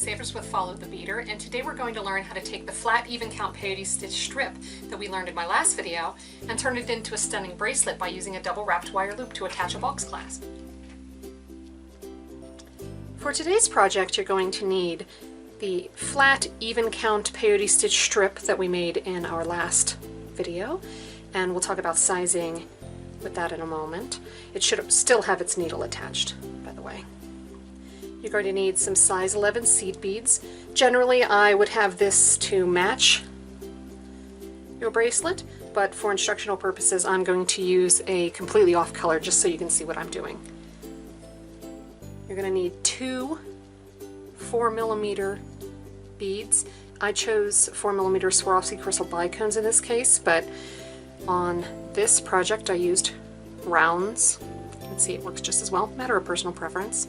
Screensavers with Follow the Beader, and today we're going to learn how to take the flat even count Peyote Stitch strip that we learned in my last video and turn it into a stunning bracelet by using a double wrapped wire loop to attach a box clasp. For today's project you're going to need the flat even count Peyote Stitch strip that we made in our last video, and we'll talk about sizing with that in a moment. It should still have its needle attached, by the way. You're going to need some size 11 seed beads. Generally I would have this to match your bracelet, but for instructional purposes I'm going to use a completely off color just so you can see what I'm doing. You're going to need two 4mm beads. I chose 4mm Swarovski crystal bicones in this case, but on this project I used rounds. You can see it works just as well, matter of personal preference.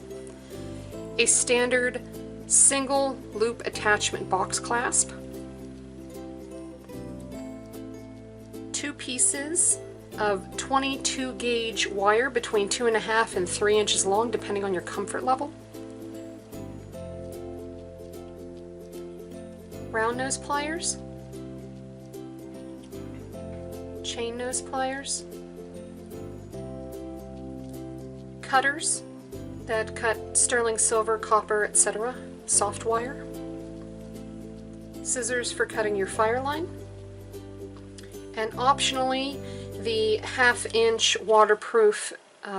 A standard single loop attachment box clasp, 2 pieces of 22 gauge wire between 2.5 and 3 inches long depending on your comfort level, round nose pliers, chain nose pliers, cutters that cut sterling silver, copper, etc., soft wire, scissors for cutting your fire line, and optionally the 1/2 inch waterproof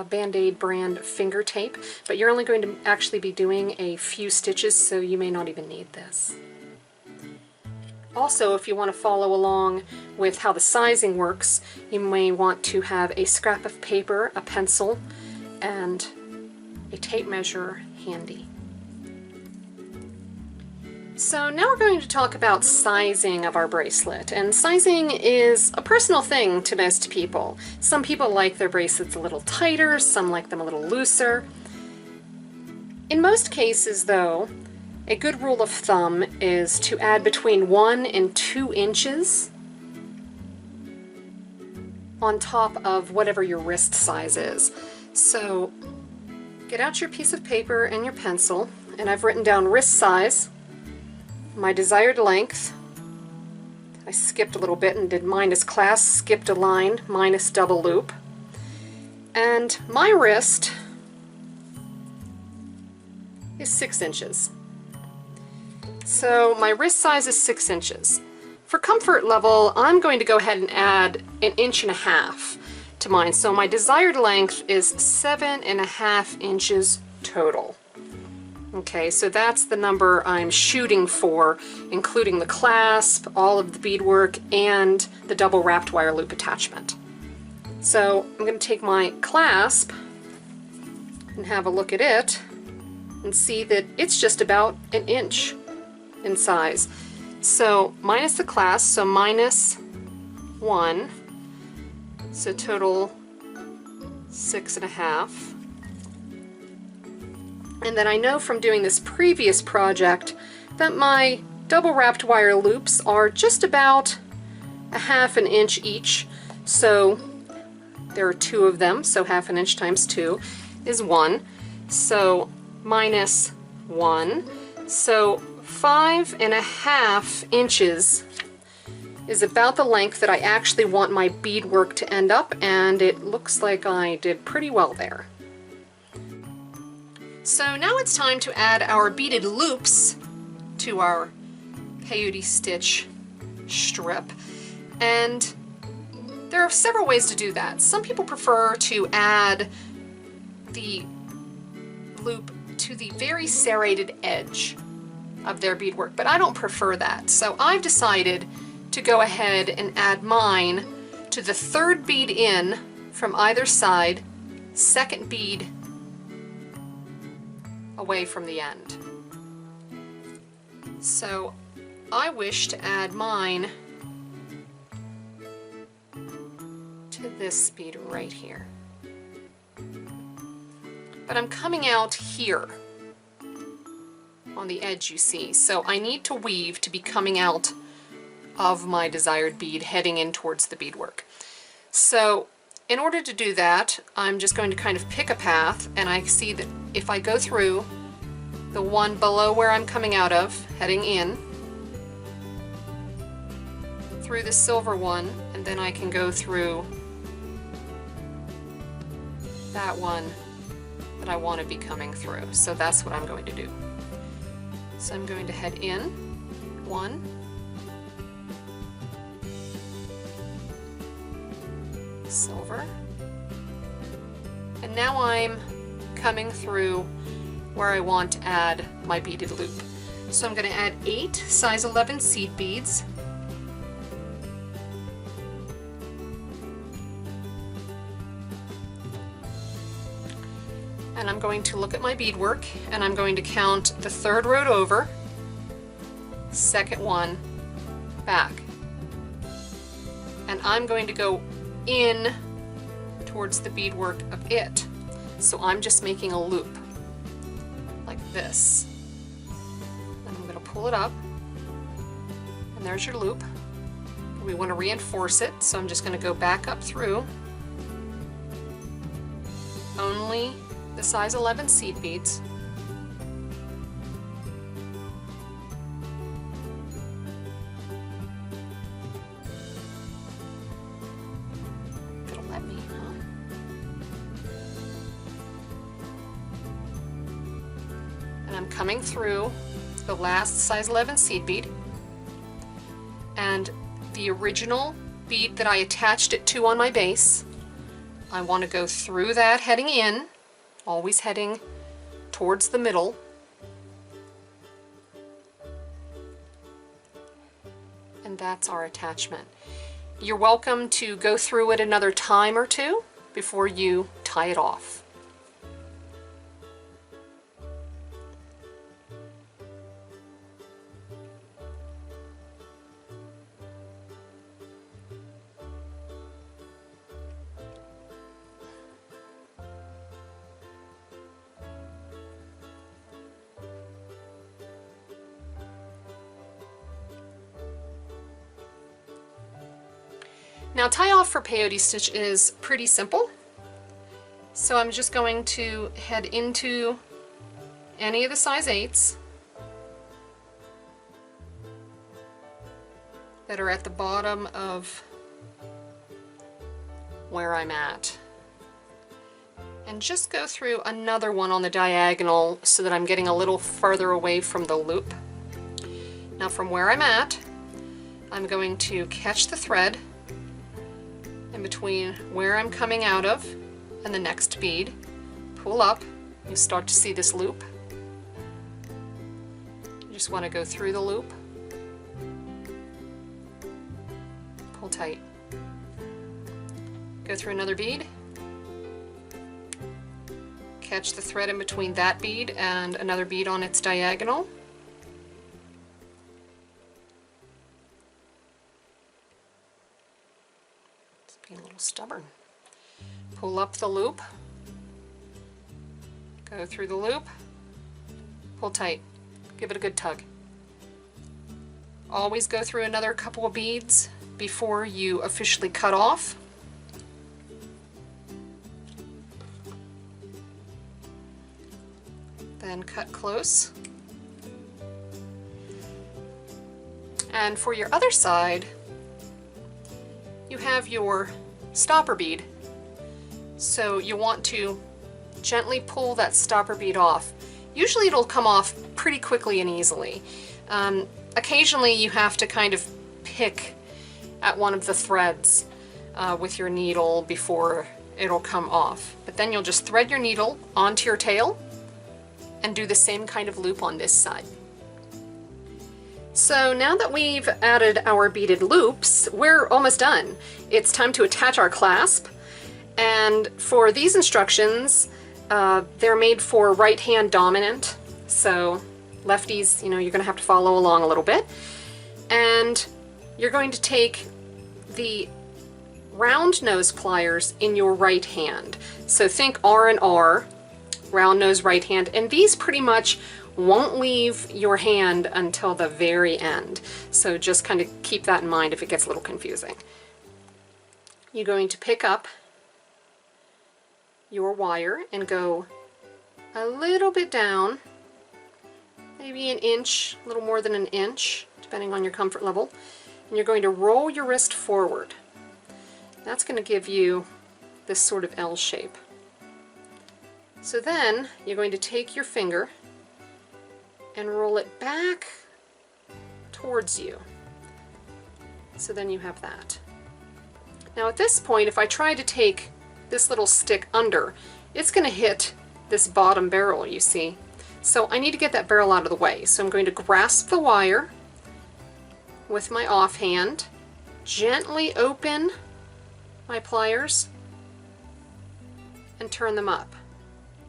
Band-Aid brand finger tape, but you're only going to actually be doing a few stitches, so you may not even need this. Also, if you want to follow along with how the sizing works, you may want to have a scrap of paper, a pencil, and a tape measure handy. So now we're going to talk about sizing of our bracelet, and sizing is a personal thing to most people. Some people like their bracelets a little tighter, some like them a little looser. In most cases though, a good rule of thumb is to add between 1 and 2 inches on top of whatever your wrist size is. So get out your piece of paper and your pencil, and I've written down wrist size, my desired length. I skipped a little bit and did minus clasp, skipped a line, minus double loop. And my wrist is 6 inches. So my wrist size is 6 inches. For comfort level, I'm going to go ahead and add 1.5 inches to mine. So my desired length is 7.5 inches total. Okay, so that's the number I'm shooting for, including the clasp, all of the beadwork, and the double wrapped wire loop attachment. So I'm going to take my clasp and have a look at it and see that it's just about 1 inch in size. So minus the clasp, so minus 1, so total 6.5. And then I know from doing this previous project that my double wrapped wire loops are just about 1/2 inch each. So there are 2 of them, so 1/2 inch times 2 is 1. So minus 1. So 5.5 inches is about the length that I actually want my beadwork to end up, and it looks like I did pretty well there. So now it's time to add our beaded loops to our Peyote Stitch strip, and there are several ways to do that. Some people prefer to add the loop to the very serrated edge of their beadwork, but I don't prefer that. So I've decided to go ahead and add mine to the 3rd bead in from either side, 2nd bead away from the end. So I wish to add mine to this bead right here. But I'm coming out here on the edge, you see, so I need to weave to be coming out of my desired bead, heading in towards the beadwork. So in order to do that, I'm just going to kind of pick a path, and I see that if I go through the one below where I'm coming out of, heading in, through the silver one, and then I can go through that one that I want to be coming through. So that's what I'm going to do. So I'm going to head in, one, silver, and now I'm coming through where I want to add my beaded loop. So I'm going to add 8 size 11 seed beads. And I'm going to look at my beadwork, and I'm going to count the 3rd row over, 2nd one back. And I'm going to go in towards the beadwork of it. So I'm just making a loop like this. And I'm going to pull it up, and there's your loop. We want to reinforce it, so I'm just going to go back up through only the size 11 seed beads. It'll let me, huh? And I'm coming through the last size 11 seed bead, and the original bead that I attached it to on my base, I want to go through that heading in, always heading towards the middle. And that's our attachment. You're welcome to go through it another time or two before you tie it off. Now, tie off for Peyote Stitch is pretty simple. So I'm just going to head into any of the size 8s that are at the bottom of where I'm at, and just go through another one on the diagonal so that I'm getting a little further away from the loop. Now, from where I'm at, I'm going to catch the thread in between where I'm coming out of and the next bead, pull up, you start to see this loop. You just want to go through the loop, pull tight, go through another bead, catch the thread in between that bead and another bead on its diagonal, being a little stubborn. Pull up the loop, go through the loop, pull tight, give it a good tug. Always go through another couple of beads before you officially cut off. Then cut close. And for your other side, you have your stopper bead. So you want to gently pull that stopper bead off. Usually it'll come off pretty quickly and easily. Occasionally you have to kind of pick at one of the threads with your needle before it'll come off. But then you'll just thread your needle onto your tail and do the same kind of loop on this side. So now that we've added our beaded loops, we're almost done. It's time to attach our clasp. And for these instructions, they're made for right hand dominant. So lefties, you're gonna have to follow along a little bit. And you're going to take the round nose pliers in your right hand. So think R and R, round nose right hand, and these pretty much won't leave your hand until the very end. So just kind of keep that in mind if it gets a little confusing. You're going to pick up your wire and go a little bit down maybe an inch, a little more than an inch, depending on your comfort level. And you're going to roll your wrist forward. That's going to give you this sort of L shape. So then you're going to take your finger and roll it back towards you. So then you have that. Now at this point, if I try to take this little stick under, it's going to hit this bottom barrel, you see. So I need to get that barrel out of the way. So I'm going to grasp the wire with my offhand, gently open my pliers, and turn them up,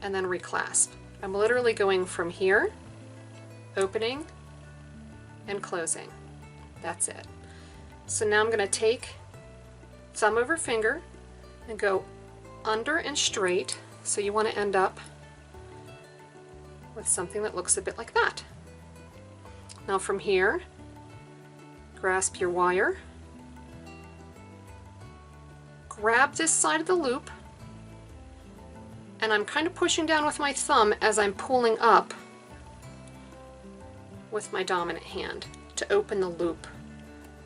and then reclasp. I'm literally going from here, opening, and closing. That's it. So now I'm going to take thumb over finger and go under and straight. So you want to end up with something that looks a bit like that. Now from here, grasp your wire, grab this side of the loop, and I'm kind of pushing down with my thumb as I'm pulling up with my dominant hand to open the loop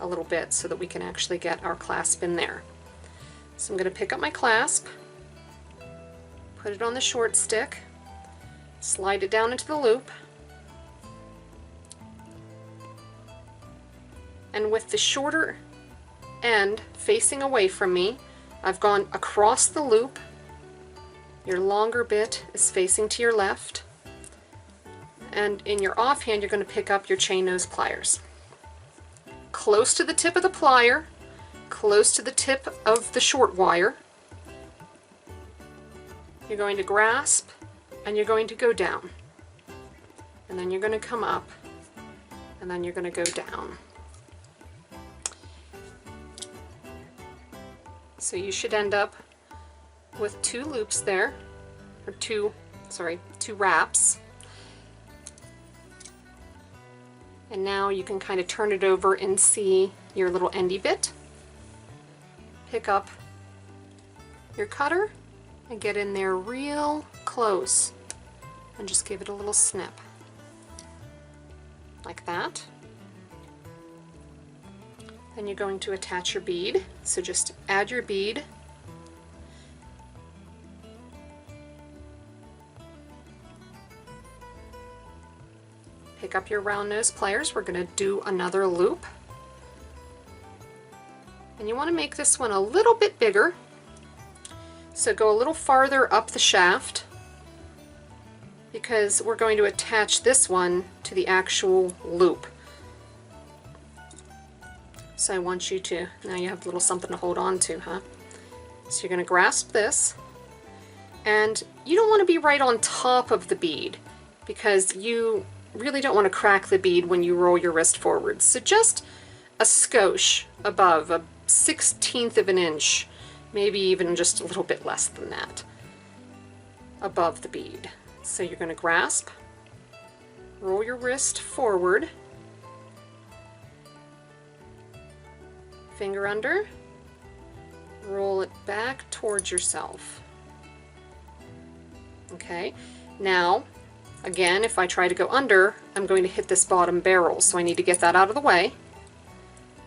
a little bit so that we can actually get our clasp in there. So I'm going to pick up my clasp, put it on the short stick, slide it down into the loop, and with the shorter end facing away from me, I've gone across the loop. Your longer bit is facing to your left, and in your offhand you're going to pick up your chain nose pliers. Close to the tip of the plier, close to the tip of the short wire, you're going to grasp and you're going to go down. And then you're going to come up and then you're going to go down. So you should end up with two loops there, or two wraps. And now you can kind of turn it over and see your little endy bit. Pick up your cutter and get in there real close and just give it a little snip. Like that. Then you're going to attach your bead. So just add your bead. Pick up your round nose pliers. We're going to do another loop. And you want to make this one a little bit bigger. So go a little farther up the shaft because we're going to attach this one to the actual loop. So I want you to, now you have a little something to hold on to, huh? So you're going to grasp this, and you don't want to be right on top of the bead because you really don't want to crack the bead when you roll your wrist forward. So just a skosh above, a 1/16 of an inch, maybe even just a little bit less than that, above the bead. So you're going to grasp, roll your wrist forward, finger under, roll it back towards yourself. Okay, now again, if I try to go under, I'm going to hit this bottom barrel, so I need to get that out of the way.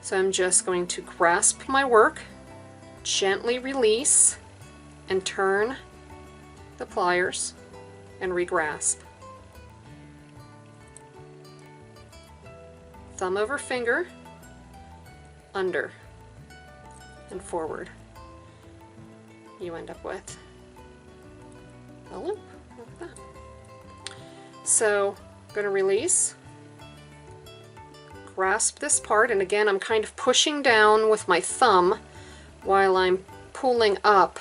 So I'm just going to grasp my work, gently release, and turn the pliers and regrasp. Thumb over finger, under and forward. You end up with a loop like that. So I'm going to release, grasp this part, and again I'm kind of pushing down with my thumb while I'm pulling up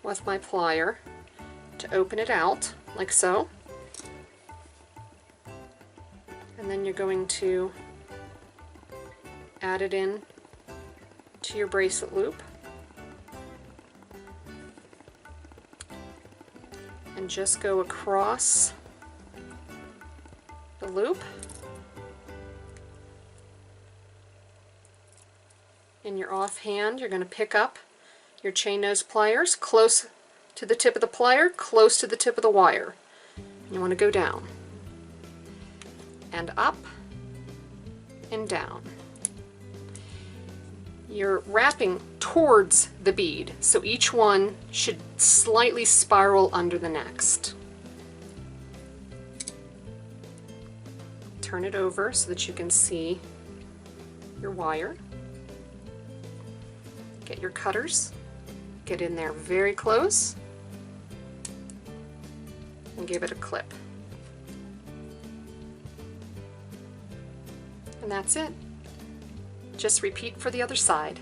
with my plier to open it out, like so. And then you're going to add it in to your bracelet loop. And just go across the loop. In your offhand, you're going to pick up your chain nose pliers close to the tip of the plier, close to the tip of the wire. You want to go down. and up and down. You're wrapping towards the bead, so each one should slightly spiral under the next. Turn it over so that you can see your wire. Get your cutters, get in there very close, and give it a clip. And that's it. Just repeat for the other side.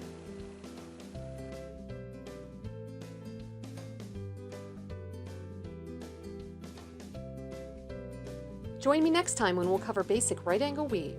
Join me next time when we'll cover basic right angle weave.